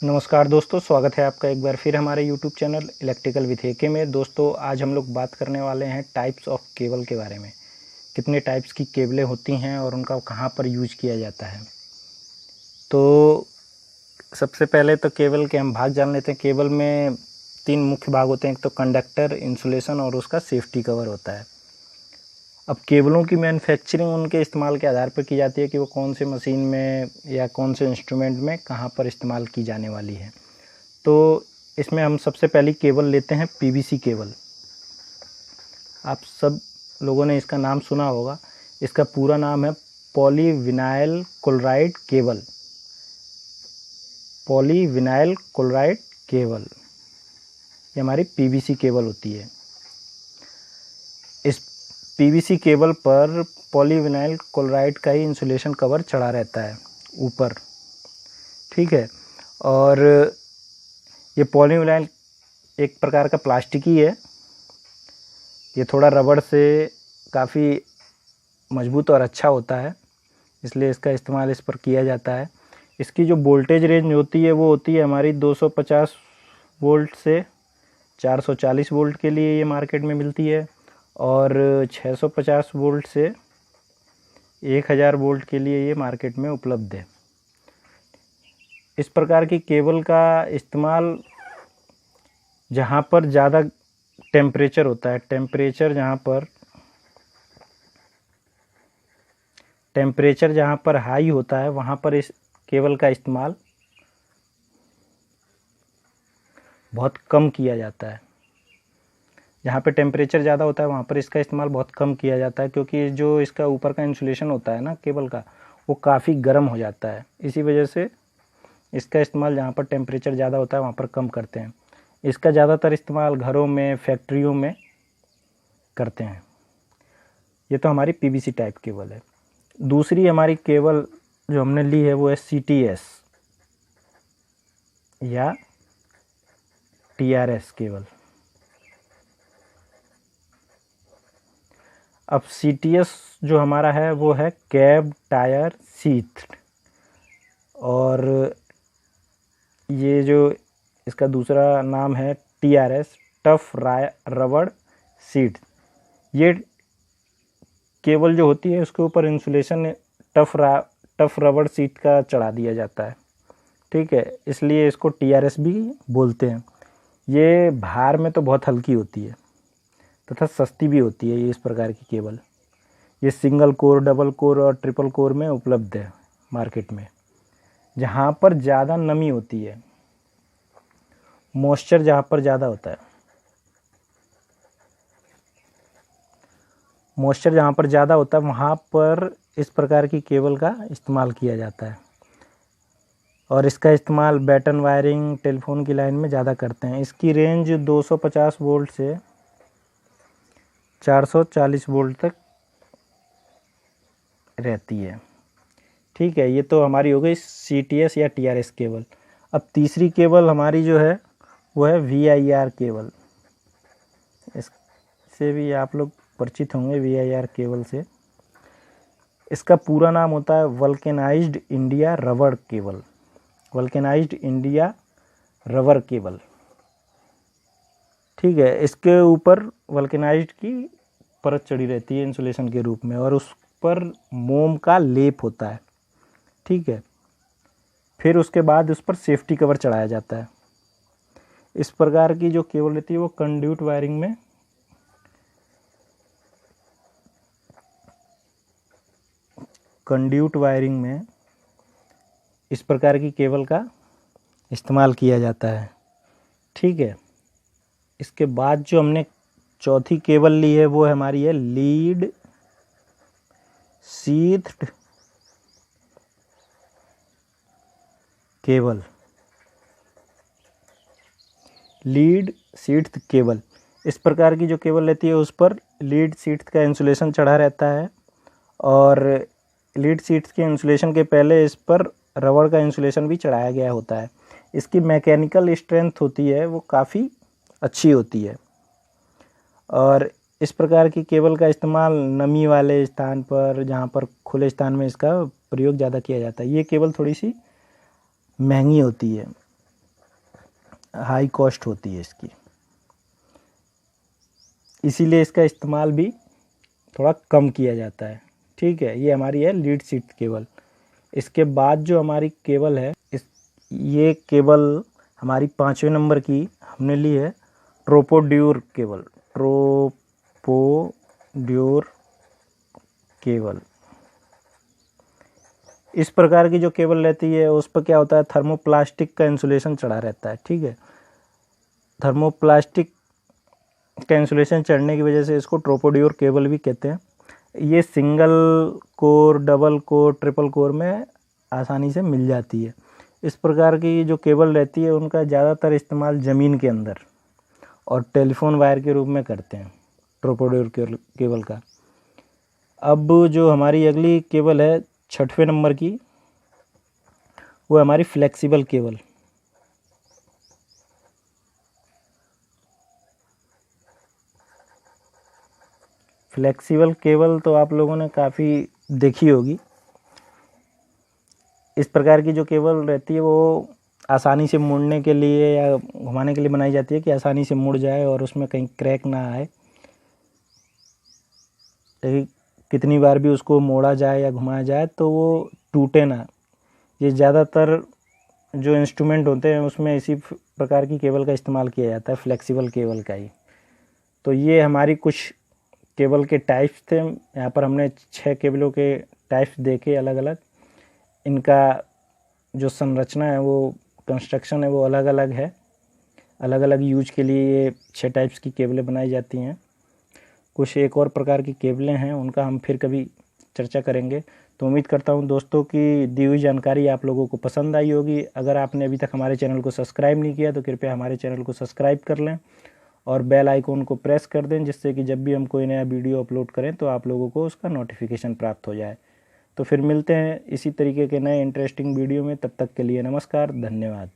नमस्कार दोस्तों, स्वागत है आपका एक बार फिर हमारे यूट्यूब चैनल इलेक्ट्रिकल विथ एके में। दोस्तों, आज हम लोग बात करने वाले हैं टाइप्स ऑफ केबल के बारे में। कितने टाइप्स की केबलें होती हैं और उनका कहाँ पर यूज किया जाता है। तो सबसे पहले तो केबल के हम भाग जान लेते हैं। केबल में 3 मुख्य भाग होते हैं, एक तो कंडक्टर, इंसुलेशन और उसका सेफ्टी कवर होता है। अब केबलों की मैन्युफैक्चरिंग उनके इस्तेमाल के आधार पर की जाती है कि वो कौन से मशीन में या कौन से इंस्ट्रूमेंट में कहाँ पर इस्तेमाल की जाने वाली है। तो इसमें हम सबसे पहली केबल लेते हैं पीवीसी केबल। आप सब लोगों ने इसका नाम सुना होगा। इसका पूरा नाम है polyvinyl chloride cable. Polyvinyl chloride cable ये हमारी पीवीसी केबल होती है। इस पीवीसी केबल पर पॉलीविनाइल क्लोराइड का ही इंसुलेशन कवर चढ़ा रहता है ऊपर, ठीक है। और ये पॉलीविनाइल एक प्रकार का प्लास्टिक ही है। ये थोड़ा रबड़ से काफ़ी मजबूत और अच्छा होता है, इसलिए इसका इस्तेमाल इस पर किया जाता है। इसकी जो वोल्टेज रेंज होती है वो होती है हमारी 250 वोल्ट से 440 वोल्ट के लिए ये मार्केट में मिलती है, और 650 वोल्ट से 1000 वोल्ट के लिए ये मार्केट में उपलब्ध है। इस प्रकार की केबल का इस्तेमाल जहाँ पर ज़्यादा टेम्परेचर होता है, टेम्परेचर जहाँ पर हाई होता है वहाँ पर इस केबल का इस्तेमाल बहुत कम किया जाता है। जहाँ पे टेम्परेचर ज़्यादा होता है वहाँ पर इसका इस्तेमाल बहुत कम किया जाता है, क्योंकि जो इसका ऊपर का इंसुलेशन होता है ना केबल का, वो काफ़ी गर्म हो जाता है। इसी वजह से इसका इस्तेमाल जहाँ पर टेम्परेचर ज़्यादा होता है वहाँ पर कम करते हैं। इसका ज़्यादातर इस्तेमाल घरों में, फैक्ट्रियों में करते हैं। ये तो हमारी पीवीसी टाइप केबल है। दूसरी हमारी केबल जो हमने ली है वो है सीटीएस या टीआरएस केबल। अब सीटीएस जो हमारा है वो है कैब टायर शीथ, और ये जो इसका दूसरा नाम है टीआरएस टफ रबड़ शीट। ये केबल जो होती है उसके ऊपर इंसुलेशन टफ रबड़ शीट का चढ़ा दिया जाता है, ठीक है, इसलिए इसको टीआरएस भी बोलते हैं। ये भार में तो बहुत हल्की होती है तथा सस्ती भी होती है। ये इस प्रकार की केबल ये सिंगल कोर, डबल कोर और ट्रिपल कोर में उपलब्ध है मार्केट में। जहाँ पर ज़्यादा नमी होती है, मॉइस्चर जहाँ पर ज़्यादा होता है, वहाँ पर इस प्रकार की केबल का इस्तेमाल किया जाता है, और इसका इस्तेमाल बैटन वायरिंग, टेलीफोन की लाइन में ज़्यादा करते हैं। इसकी रेंज 250 वोल्ट से 440 वोल्ट तक रहती है, ठीक है। ये तो हमारी हो गई सीटीएस या टीआरएस केबल। अब तीसरी केबल हमारी जो है वो है वीआईआर केबल। इससे भी आप लोग परिचित होंगे, वीआईआर केबल से। इसका पूरा नाम होता है vulcanised India rubber cable. Vulcanised India rubber cable, ठीक है। इसके ऊपर वल्केनाइज्ड की परत चढ़ी रहती है इंसुलेशन के रूप में, और उस पर मोम का लेप होता है, ठीक है। फिर उसके बाद उस पर सेफ्टी कवर चढ़ाया जाता है। इस प्रकार की जो केबल रहती है वो कंड्यूट वायरिंग में इस प्रकार की केबल का इस्तेमाल किया जाता है, ठीक है। इसके बाद जो हमने चौथी केबल ली है वो हमारी है लीड शीथ्ड केबल। लीड शीथ्ड केबल इस प्रकार की जो केबल रहती है उस पर लीड शीथ का इंसुलेशन चढ़ा रहता है, और लीड शीथ के इंसुलेशन के पहले इस पर रबड़ का इंसुलेशन भी चढ़ाया गया होता है। इसकी मैकेनिकल स्ट्रेंथ होती है वो काफ़ी अच्छी होती है, और इस प्रकार की केबल का इस्तेमाल नमी वाले स्थान पर, जहाँ पर खुले स्थान में इसका प्रयोग ज़्यादा किया जाता है। ये केबल थोड़ी सी महंगी होती है, हाई कॉस्ट होती है इसकी, इसीलिए इसका इस्तेमाल भी थोड़ा कम किया जाता है। ठीक है, ये हमारी है लीड सीट केबल। इसके बाद जो हमारी केबल है, ये केबल हमारी 5वें नंबर की हमने ली है ट्रोपोड्यूर केबल। ट्रोपोड्यूर केबल इस प्रकार की जो केबल रहती है उस पर क्या होता है, थर्मोप्लास्टिक का इंसुलेशन चढ़ा रहता है। ठीक है, थर्मोप्लास्टिक का इंसुलेशन चढ़ने की वजह से इसको ट्रोपोड्यूर केबल भी कहते हैं। ये single core, double core, triple core में आसानी से मिल जाती है। इस प्रकार की जो केबल रहती है उनका ज़्यादातर इस्तेमाल ज़मीन के अंदर और टेलीफोन वायर के रूप में करते हैं ट्रोपोड्यूर केबल का। अब जो हमारी अगली केबल है 6वें नंबर की, वो हमारी फ्लेक्सिबल केबल। फ्लेक्सिबल केबल तो आप लोगों ने काफ़ी देखी होगी। इस प्रकार की जो केबल रहती है वो आसानी से मुड़ने के लिए या घुमाने के लिए बनाई जाती है कि आसानी से मुड़ जाए और उसमें कहीं क्रैक ना आए। कितनी बार भी उसको मोड़ा जाए या घुमाया जाए तो वो टूटे ना। ये ज़्यादातर जो इंस्ट्रूमेंट होते हैं उसमें इसी प्रकार की केबल का इस्तेमाल किया जाता है, फ्लेक्सिबल केबल का ही। तो ये हमारी कुछ केबल के टाइप्स थे। यहाँ पर हमने 6 केबलों के टाइप्स देखे अलग अलग। इनका जो संरचना है, वो कंस्ट्रक्शन है, वो अलग अलग है। अलग अलग यूज के लिए ये 6 टाइप्स की केबलें बनाई जाती हैं। कुछ एक और प्रकार की केबलें हैं, उनका हम फिर कभी चर्चा करेंगे। तो उम्मीद करता हूं दोस्तों कि दी हुई जानकारी आप लोगों को पसंद आई होगी। अगर आपने अभी तक हमारे चैनल को सब्सक्राइब नहीं किया तो कृपया हमारे चैनल को सब्सक्राइब कर लें और बेल आइकॉन को प्रेस कर दें, जिससे कि जब भी हम कोई नया वीडियो अपलोड करें तो आप लोगों को उसका नोटिफिकेशन प्राप्त हो जाए। तो फिर मिलते हैं इसी तरीके के नए इंटरेस्टिंग वीडियो में। तब तक के लिए नमस्कार, धन्यवाद।